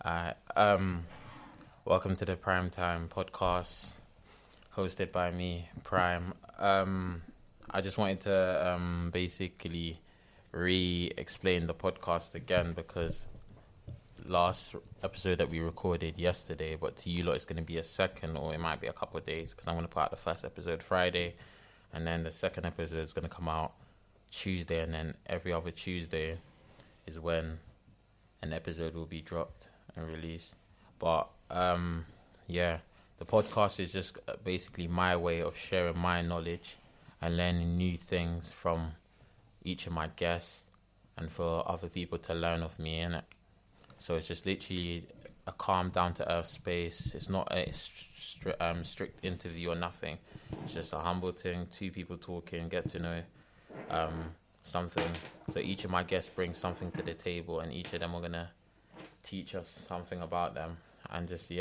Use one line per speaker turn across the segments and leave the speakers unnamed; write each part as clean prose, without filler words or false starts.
Welcome to the Primetime podcast, hosted by me, Prime. I just wanted to basically re-explain the podcast again because last episode that we recorded yesterday, but to you lot it's going to be a second, or it might be a couple of days, because I'm going to put out the first episode Friday, and then the second episode is going to come out Tuesday, and then every other Tuesday is when an episode will be dropped and released. But the podcast is just basically my way of sharing my knowledge and learning new things from each of my guests, and for other people to learn of me, innit? So it's just literally a calm, down-to-earth space. It's not a strict interview or nothing. It's just a humble thing, two people talking, get to know something. So each of my guests brings something to the table, and each of them are going to teach us something about them. And just,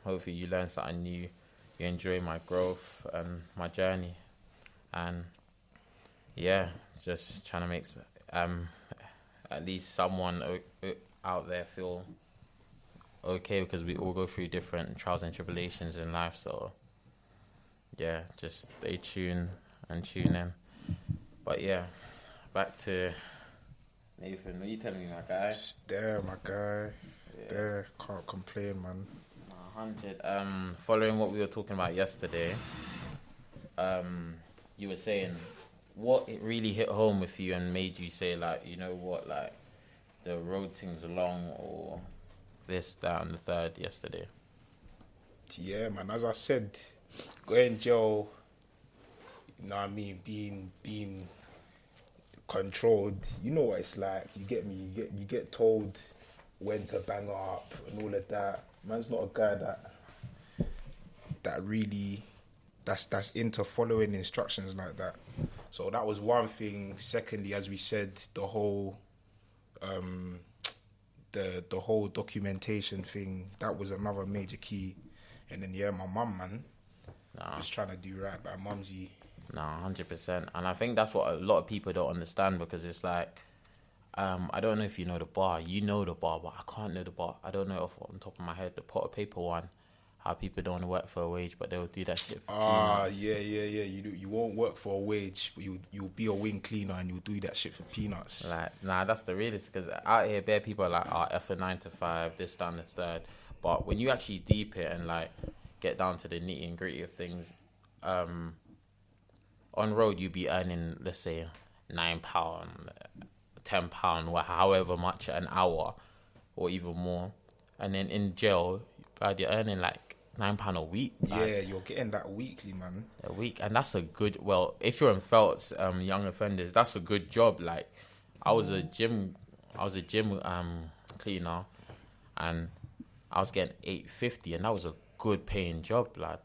hopefully you learn something new. You enjoy my growth and my journey. And, just trying to make at least someone out there feel okay, because we all go through different trials and tribulations in life. So, just stay tuned and tune in. But, back to Nathan. What are you telling me, my guy?
Just there, my guy. There, can't complain, man.
100. Following what we were talking about yesterday, you were saying what it really hit home with you and made you say, like, you know what, like, the road thing's long, or this, that, and the third yesterday.
Yeah, man, as I said, going jail, you know what I mean, being controlled, you know what it's like. You get me, you get told when to bang up and all of that. Man's not a guy that really that's into following instructions like that. So that was one thing. Secondly, as we said, the whole the whole documentation thing, that was another major key. And then my mum, man, just trying to do right by mumsy.
100%. And I think that's what a lot of people don't understand, because it's like, I don't know if you know the bar. You know the bar, but I can't know the bar. I don't know off on top of my head. The pot of paper one, how people don't want to work for a wage, but they'll do that shit for peanuts.
Yeah. You won't work for a wage, but you'll be a wing cleaner and you'll do that shit for peanuts.
Like, that's the realest, because out here, bare people are like, F a 9 to 5, this, down the third. But when you actually deep it and like get down to the nitty and gritty of things, on road you'd be earning, let's say, £9, £10, however much an hour, or even more. And then in jail, you're earning like £9 a week.
Yeah, you're getting that weekly, man.
A week, and that's a good. Well, if you're in Felt's, young offenders, that's a good job. Like, I was a gym cleaner, and I was getting $8.50, and that was a good paying job, lad.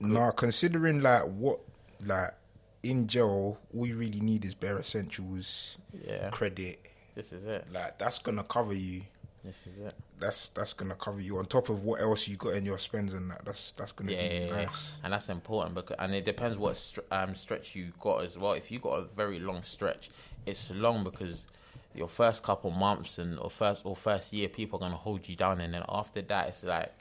Nah, considering like what, like in jail, all you really need is bare essentials, credit.
This is it.
Like, that's gonna cover you.
This is it.
That's gonna cover you on top of what else you got in your spends and that. That's gonna be nice. Yeah.
And that's important, and it depends what stretch you got as well. If you got a very long stretch, it's long because your first couple months or first year, people are gonna hold you down, and then after that, it's like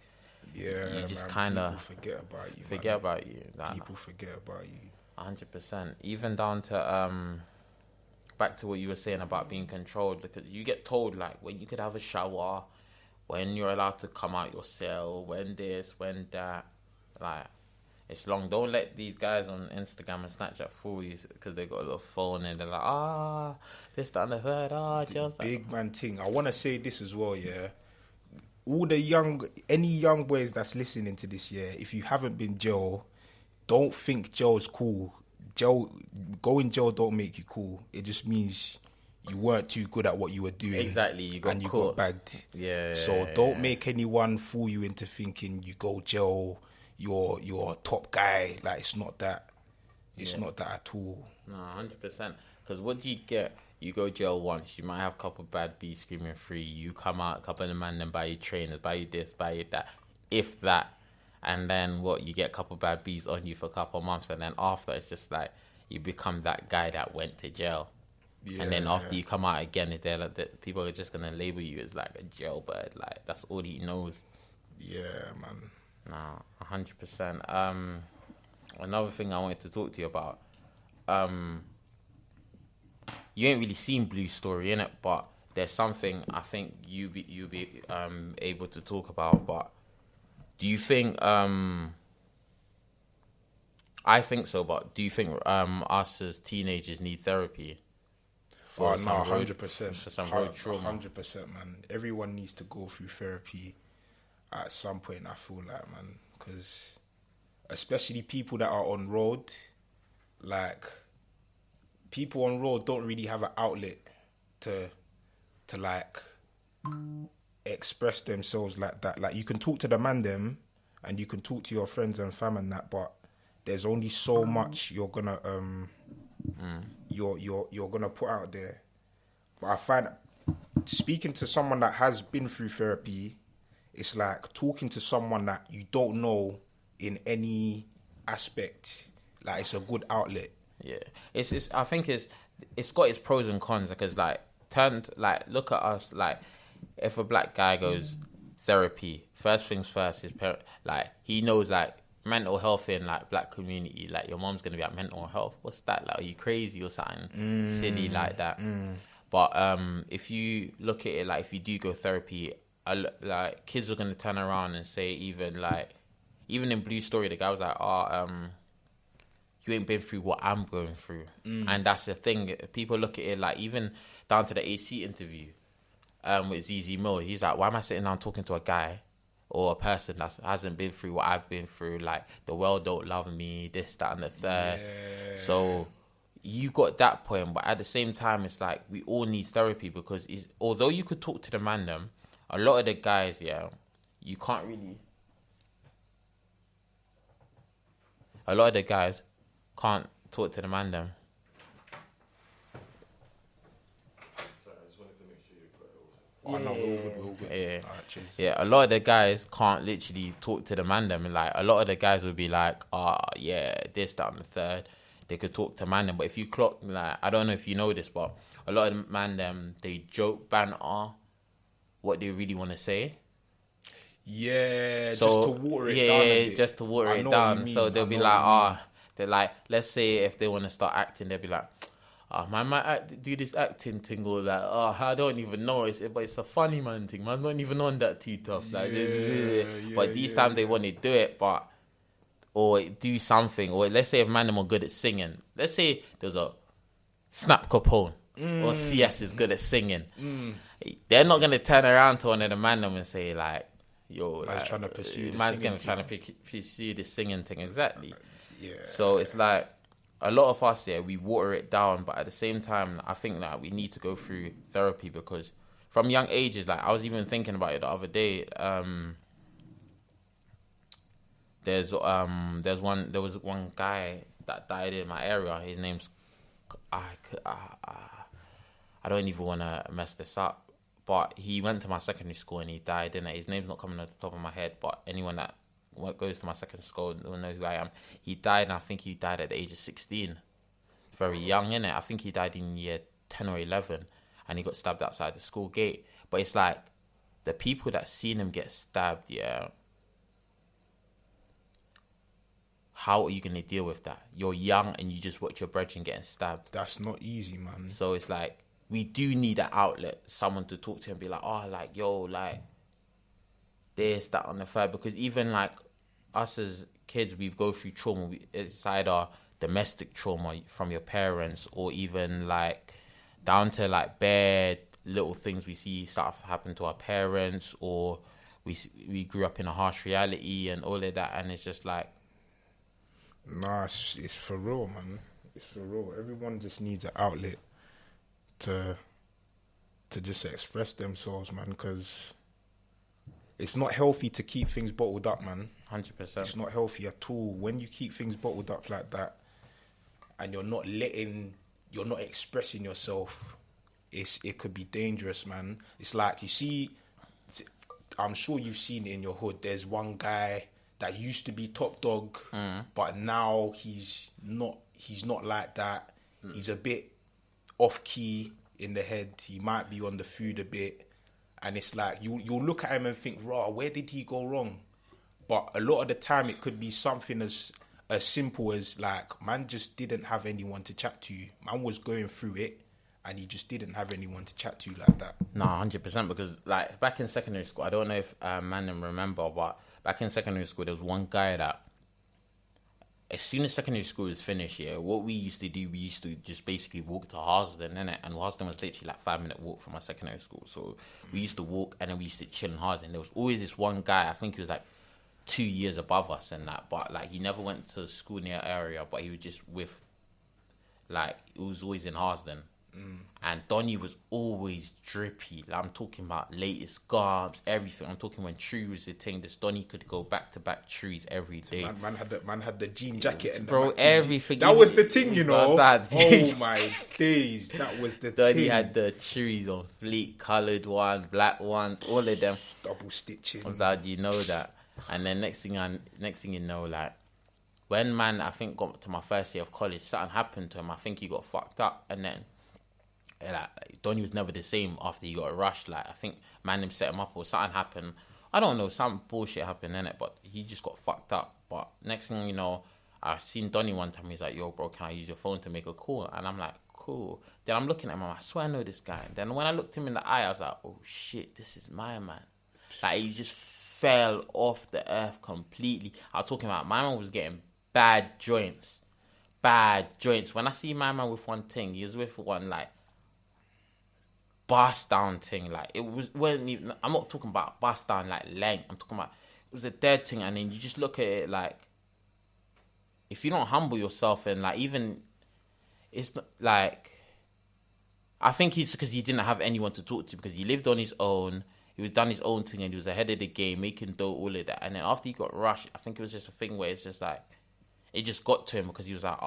you just kind of
forget about you.
People
forget about you.
100%. Even down to back to what you were saying about being controlled, because you get told like when you could have a shower, when you're allowed to come out your cell, when this, when that. Like, it's long. Don't let these guys on Instagram and Snapchat fool you, because they got a little phone and they're like, this, that, and the third, just
big man thing. I want to say this as well, yeah. All any young boys that's listening to this, if you haven't been jail, don't think jail's cool. Going jail don't make you cool. It just means you weren't too good at what you were doing.
Exactly, you got
bagged.
So
don't make anyone fool you into thinking you go jail, you're a top guy. Like, it's not that. It's not that at all.
No, 100%. Because what do you get? You go jail once, you might have a couple of bad bees screaming free. You come out, a couple of the man then buy you trainers, buy you this, buy you that, if that. And then you get a couple of bad bees on you for a couple of months, and then after it's just like you become that guy that went to jail. and then after you come out again, they're like, people are just gonna label you as like a jailbird. Like that's all he knows.
Yeah, man.
Nah, 100%. Another thing I wanted to talk to you about. You ain't really seen Blue Story, innit? But there's something I think you'll be able to talk about. But do you think? I think so, but do you think us as teenagers need therapy?
No, 100%.
For some road trauma.
100%, man. Everyone needs to go through therapy at some point, I feel like, man. Because especially people that are on road, like, people on road don't really have an outlet to like, express themselves like that. Like, you can talk to the man them, and you can talk to your friends and fam and that, but there's only so much you're gonna you're gonna put out there. But I find speaking to someone that has been through therapy, it's like talking to someone that you don't know in any aspect. Like, it's a good outlet.
Yeah, it's. I think it's got its pros and cons, because look at us. Like, if a black guy goes therapy, first things first, he knows like mental health in like black community. Like, your mom's gonna be like, mental health, what's that? Like, are you crazy or something silly like that? But if you look at it, like, if you do go therapy, like, kids are gonna turn around and say, even in Blue Story, the guy was like, you ain't been through what I'm going through. And that's the thing. People look at it like, even down to the AC interview with ZZ Mill, he's like, why am I sitting down talking to a guy or a person that hasn't been through what I've been through? Like, the world don't love me, this, that, and the third. Yeah. So you got that point, but at the same time, it's like, we all need therapy, because although you could talk to the man them, a lot of the guys, you can't really. A lot of the guys can't talk to the man them.
Oh, no, we're all good.
Yeah.
All right, cheers.
Yeah, a lot of the guys can't literally talk to the man them. Like, a lot of the guys would be like, this, that, and the third. They could talk to man them. But if you clock, like, I don't know if you know this, but a lot of the man them, they joke, banter what they really want to say.
Yeah, so, just to water it down.
Yeah, just to water it down. So they'll be like, they're like, let's say if they want to start acting, they'll be like, man might do this acting thing, or like, I don't even know, but it's a funny man thing. Man's not even on that too tough. Like, but these times they want to do it, or do something. Or let's say if man them are good at singing. Let's say there's a Snap Capone or CS is good at singing. They're not gonna turn around to one of the man them and say like, yo,
man's trying to pursue
this singing thing. Exactly.
Yeah.
So it's like, a lot of us, we water it down, but at the same time, I think that we need to go through therapy, because from young ages, like, I was even thinking about it the other day. There was one guy that died in my area. His name's I don't even want to mess this up, but he went to my secondary school and he died. His name's not coming off the top of my head, but anyone that goes to my secondary school will know who I am. He died, and I think he died at the age of 16. Very young, innit? I think he died in year 10 or 11, and he got stabbed outside the school gate. But it's like, the people that seen him get stabbed, how are you going to deal with that? You're young and you just watch your brethren getting stabbed.
That's not easy, man.
So it's like, we do need an outlet, someone to talk to and be like, this, that, on the third. Because even like us as kids, we go through trauma. It's either domestic trauma from your parents, or even like down to like bad little things we see start to happen to our parents, or we grew up in a harsh reality and all of that. And it's just like,
nah, it's for real, man. It's for real. Everyone just needs an outlet to just express themselves, man, because it's not healthy to keep things bottled up, man.
100%.
It's not healthy at all. When you keep things bottled up like that, and you're not expressing yourself, it could be dangerous, man. It's like, you see, I'm sure you've seen it in your hood. There's one guy that used to be top dog, but now he's not like that. He's a bit off key in the head. He might be on the food a bit, and it's like you'll look at him and think, "Raw, where did he go wrong?" But a lot of the time, it could be something as simple as like, man just didn't have anyone to chat to. Man was going through it, and he just didn't have anyone to chat to like that.
Nah, 100%. Because like back in secondary school, I don't know if man remember, but back in secondary school, there was one guy that, as soon as secondary school was finished, yeah, what we used to do, we used to just basically walk to Harsden, innit? And Harsden was literally like 5-minute walk from my secondary school. So we used to walk, and then we used to chill in Harsden. There was always this one guy, I think he was like 2 years above us and that, but like he never went to school near area, but he was just with, like, it was always in Harsden. And Donny was always drippy. Like, I'm talking about latest garbs, everything. I'm talking when Tree was the thing. This Donny could go back-to-back trees every day.
So man had the jean jacket and
bro, everything.
That was the thing, you know.
Oh
my days, that was the
Donny
thing.
Donny had the trees on fleet, coloured ones, black ones, all of them.
Double stitching.
I was like, you know that. And then next thing you know, like, when man, I think, got to my first year of college, something happened to him. I think he got fucked up, and then like Donny was never the same after he got rushed. Like, I think man him set him up or something happened. I don't know, some bullshit happened in it, but he just got fucked up. But next thing you know, I seen Donny one time. He's like, "Yo, bro, can I use your phone to make a call?" And I'm like, "Cool." Then I'm looking at him. I swear I know this guy. Then when I looked him in the eye, I was like, "Oh shit, this is my man." Like, he just fell off the earth completely. I was talking about my man was getting bad joints. When I see my man with one thing, he was with one like bust down thing. Like, it wasn't even, I'm not talking about bust down like length. I'm talking about, it was a dead thing. And then you just look at it like, if you don't humble yourself, and like, even, it's not, like, I think it's because he didn't have anyone to talk to, because he lived on his own. He was done his own thing, and he was ahead of the game, making dough, all of that. And then after he got rushed, I think it was just a thing where it's just like, it just got to him, because he was like,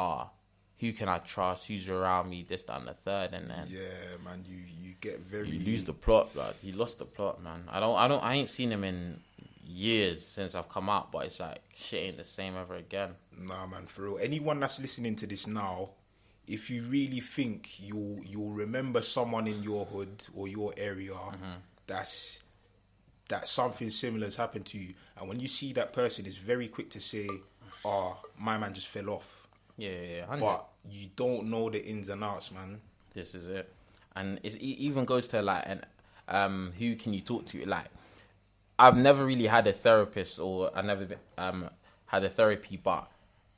who can I trust? Who's around me? This, that, and the third. And then,
yeah, man, you get very,
you lose the plot, blood. He lost the plot, man. I ain't seen him in years since I've come out, but it's like, shit ain't the same ever again.
Nah, man, for real. Anyone that's listening to this now, if you really think you'll remember someone in your hood or your area, that something similar has happened to you, and when you see that person, it's very quick to say, my man just fell off.
Yeah. 100.
But you don't know the ins and outs, man.
This is it. And it even goes to like, who can you talk to? Like, I've never really had a therapist, or I never had a therapy, but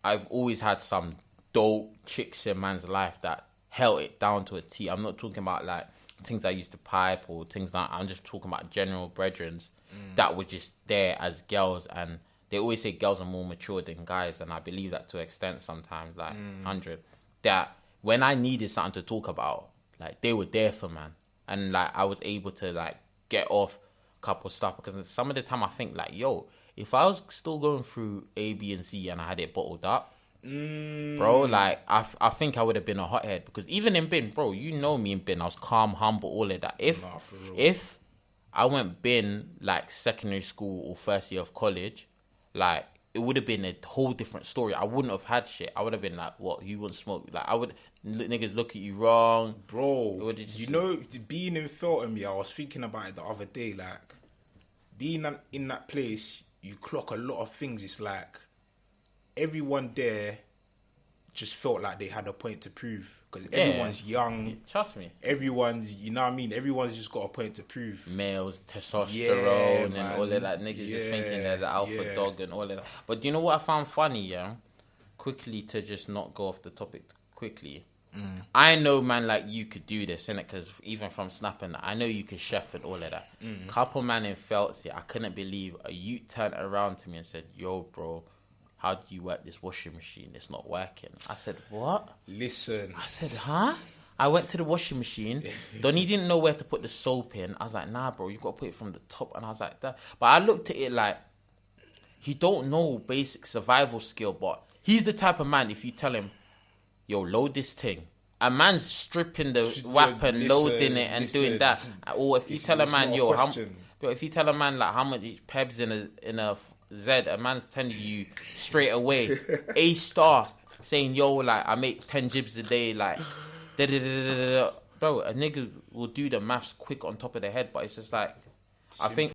I've always had some dope chicks in man's life that held it down to a T. I'm not talking about like things I used to pipe or things like, I'm just talking about general brethrens that were just there as girls. And they always say girls are more mature than guys, and I believe that to an extent sometimes, like 100. That when I needed something to talk about, like, they were there for man. And like, I was able to like get off a couple stuff, because some of the time I think like, yo, if I was still going through A, B, and C and I had it bottled up, bro, like, I think I would have been a hothead. Because even in bin, bro, you know me in bin, I was calm, humble, all of that. If I went bin like secondary school or first year of college, like, it would have been a whole different story. I wouldn't have had shit. I would have been like, what, you wouldn't smoke? Like, niggas look at you wrong.
Bro, you know, being in Feltham, I was thinking about it the other day, like, being in that place, you clock a lot of things. It's like, everyone there just felt like they had a point to prove, because everyone's young.
Trust me.
Everyone's, you know what I mean? Everyone's just got a point to prove.
Males, testosterone, and all of that. Niggas just thinking they're the alpha dog and all of that. But do you know what I found funny, yeah? Quickly, to just not go off the topic quickly. I know, man, like, you could do this, innit? Because even from snapping, I know you could chef and all of that. Couple man in Felts, I couldn't believe a youth turned around to me and said, yo, bro, how do you work this washing machine? It's not working. I said, what?
Listen.
I said, huh? I went to the washing machine. Donnie didn't know where to put the soap in. I was like, nah, bro, you got to put it from the top. And I was like, that. But I looked at it like, he don't know basic survival skill, but he's the type of man, if you tell him, yo, load this thing, a man's stripping the weapon, loading it and doing that. Or if you tell a man, yo, if you tell a man like how much pebs in a Z, a man's telling you straight away, A star, saying, yo, like, I make 10 jibs a day, like, da-da-da-da-da-da. Bro, a nigga will do the maths quick on top of their head, but it's just like, I think